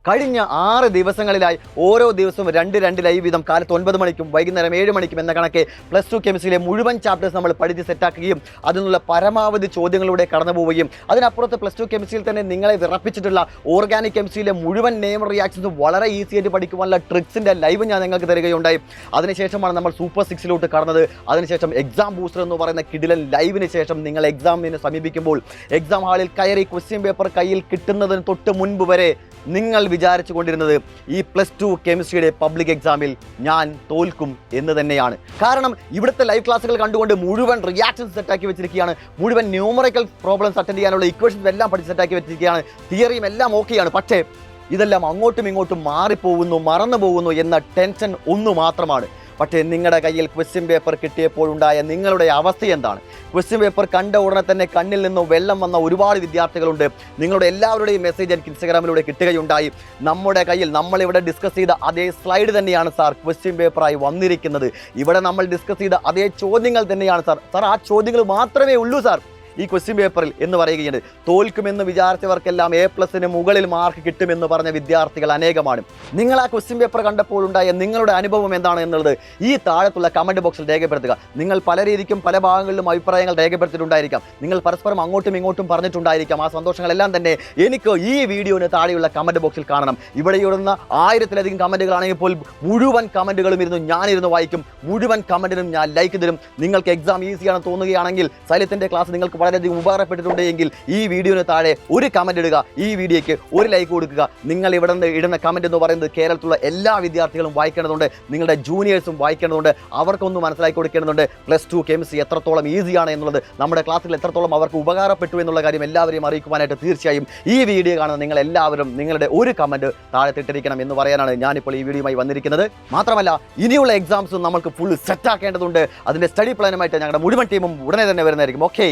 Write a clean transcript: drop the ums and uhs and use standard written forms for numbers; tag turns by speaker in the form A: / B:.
A: കഴിഞ്ഞ 6 ദിവസങ്ങളിലായി ഓരോ ദിവസവും 2 ലൈവ് വീതം കാലത്ത് 9 മണിക്കും വൈകുന്നേരം 7 മണിക്കും എന്ന കണക്കെ +2 കെമിസ്ട്രിയിലെ മുഴുവൻ ചാപ്റ്റേഴ്സ് നമ്മൾ പഠിച്ച് സെറ്റാക്കുകയും അതിനുള്ള പരമാവധി ചോദ്യങ്ങളിലൂടെ കടന്നു പോവുകയും അതിനപ്പുറത്ത് +2 കെമിസ്ട്രിയിൽ തന്നെ നിങ്ങളെ വിറപ്പിച്ചിട്ടുള്ള ഓർഗാനിക് കെമിസ്ട്രിയിലെ മുഴുവൻ നെയിം റിയാക്ഷൻസ് വളരെ ഈസി ആയിട്ട് പഠിക്കുവാനുള്ള ട്രിക്സിൻ്റെ ലൈവ് ഞാൻ നിങ്ങൾക്ക് തരികയുണ്ടായി. അതിനുശേഷമാണ് നമ്മൾ സൂപ്പർ 6 കടന്നത്. അതിനുശേഷം എക്സാം ബൂസ്റ്റർ എന്ന് പറയുന്ന കിടിലൻ ലൈവിന് ശേഷം നിങ്ങൾ എക്സാമിനെ സമീപിക്കുമ്പോൾ എക്സാം ഹാളിൽ കയറി ക്വസ്റ്റ്യൻ പേപ്പർ കയ്യിൽ കിട്ടുന്നതിന് തൊട്ട് മുൻപ് വരെ നിങ്ങൾ വിചാരിച്ചു കൊണ്ടിരുന്നത് ഈ +2 കെമിസ്ട്രിയുടെ പബ്ലിക് എക്സാമിൽ ഞാൻ തോൽക്കും എന്ന് തന്നെയാണ്. കാരണം ഇവിടുത്തെ ലൈവ് ക്ലാസ്സുകൾ കണ്ടുകൊണ്ട് മുഴുവൻ റിയാക്ഷൻസ് സെറ്റാക്കി വെച്ചിരിക്കുകയാണ്, മുഴുവൻ ന്യൂമറിക്കൽ പ്രോബ്ലംസ് അറ്റൻഡ് ചെയ്യാനുള്ള ഇക്വേഷൻസ് എല്ലാം പഠിച്ച് സെറ്റാക്കി വെച്ചിരിക്കുകയാണ്, തിയറിയും എല്ലാം ഓക്കെയാണ്. പക്ഷേ ഇതെല്ലാം അങ്ങോട്ടും ഇങ്ങോട്ടും മാറിപ്പോകുന്നു, മറന്നു പോകുന്നു എന്ന ടെൻഷൻ ഒന്നു മാത്രമാണ്. പക്ഷേ നിങ്ങളുടെ കയ്യിൽ ക്വസ്റ്റ്യൻ പേപ്പർ കിട്ടിയപ്പോഴുണ്ടായ നിങ്ങളുടെ അവസ്ഥ എന്താണ്? ക്വസ്റ്റ്യൻ പേപ്പർ കണ്ട ഉടനെ തന്നെ കണ്ണിൽ നിന്ന് വെള്ളം വന്ന ഒരുപാട് വിദ്യാർത്ഥികളുണ്ട്. നിങ്ങളുടെ എല്ലാവരുടെയും മെസ്സേജ് എനിക്ക് ഇൻസ്റ്റാഗ്രാമിലൂടെ കിട്ടുകയുണ്ടായി. നമ്മുടെ കയ്യിൽ നമ്മളിവിടെ ഡിസ്കസ് ചെയ്ത അതേ സ്ലൈഡ് തന്നെയാണ് സാർ ക്വസ്റ്റ്യൻ പേപ്പറായി വന്നിരിക്കുന്നത്. ഇവിടെ നമ്മൾ ഡിസ്കസ് ചെയ്ത അതേ ചോദ്യങ്ങൾ തന്നെയാണ് സാർ ആ ചോദ്യങ്ങൾ മാത്രമേ ഉള്ളൂ സാർ ഈ ക്വസ്റ്റ്യൻ പേപ്പറിൽ എന്ന് പറയുകയാണ്. തോൽക്കുമെന്ന് വിചാരിച്ചവർക്കെല്ലാം A+ന് മുകളിൽ മാർക്ക് കിട്ടുമെന്ന് പറഞ്ഞ വിദ്യാർത്ഥികൾ അനേകമാണ്. നിങ്ങൾ ആ ക്വസ്റ്റ്യൻ പേപ്പർ കണ്ടപ്പോഴുണ്ടായ നിങ്ങളുടെ അനുഭവം എന്താണ് എന്നുള്ളത് ഈ താഴത്തുള്ള കമൻറ്റ് ബോക്സിൽ രേഖപ്പെടുത്തുക. നിങ്ങൾ പല രീതിക്കും പല ഭാഗങ്ങളിലും അഭിപ്രായങ്ങൾ രേഖപ്പെടുത്തിയിട്ടുണ്ടായിരിക്കാം, നിങ്ങൾ പരസ്പരം അങ്ങോട്ടും ഇങ്ങോട്ടും പറഞ്ഞിട്ടുണ്ടായിരിക്കാം. ആ സന്തോഷങ്ങളെല്ലാം തന്നെ എനിക്ക് ഈ വീഡിയോന് താഴെയുള്ള കമൻറ്റ് ബോക്സിൽ കാണണം. ഇവിടെ ഇടുന്ന 1000-ലധികം കമൻറ്റുകളാണെങ്കിൽ പോലും മുഴുവൻ കമൻറ്റുകളും ഞാനിരുന്ന് വായിക്കും, മുഴുവൻ കമൻറ്റിനും ഞാൻ ലൈക്ക് തരും. നിങ്ങൾക്ക് എക്സാം ഈസിയാണെന്ന് തോന്നുകയാണെങ്കിൽ സൈലത്തിൻ്റെ ക്ലാസ് നിങ്ങൾക്ക് വളരെയധികം ഉപകാരപ്പെട്ടിട്ടുണ്ടെങ്കിൽ ഈ വീഡിയോന് താഴെ ഒരു കമൻറ്റ് ഇടുക, ഈ വീഡിയോയ്ക്ക് ഒരു ലൈക്ക് കൊടുക്കുക. നിങ്ങൾ ഇവിടെ നിന്ന് ഇടുന്ന കമൻറ്റ് എന്ന് പറയുന്നത് കേരളത്തിലുള്ള എല്ലാ വിദ്യാർത്ഥികളും വായിക്കേണ്ടതുണ്ട്, നിങ്ങളുടെ ജൂനിയേഴ്സും വായിക്കേണ്ടതുണ്ട്, അവർക്കൊന്ന് മനസ്സിലാക്കി കൊടുക്കേണ്ടതുണ്ട് +2 കെമിസ്ട്രി എത്രത്തോളം ഈസിയാണ് എന്നുള്ളത്, നമ്മുടെ ക്ലാസ്സിൽ എത്രത്തോളം അവർക്ക് ഉപകാരപ്പെട്ടു എന്നുള്ള കാര്യം എല്ലാവരെയും അറിയിക്കുവാനായിട്ട് തീർച്ചയായും ഈ വീഡിയോ കാണുന്ന നിങ്ങൾ എല്ലാവരും നിങ്ങളുടെ ഒരു കമൻറ്റ് താഴെ ഇട്ടിരിക്കണം എന്ന് പറയാനാണ് ഞാനിപ്പോൾ ഈ വീഡിയോയുമായി വന്നിരിക്കുന്നത്. മാത്രമല്ല ഇനിയുള്ള എക്സാംസും നമുക്ക് ഫുൾ സെറ്റാക്കേണ്ടതുണ്ട്. അതിൻ്റെ സ്റ്റഡി പ്ലാനുമായിട്ട് ഞങ്ങളുടെ മുഴുവൻ ടീമും ഉടനെ തന്നെ വരുന്നതായിരിക്കും. ഓക്കെ.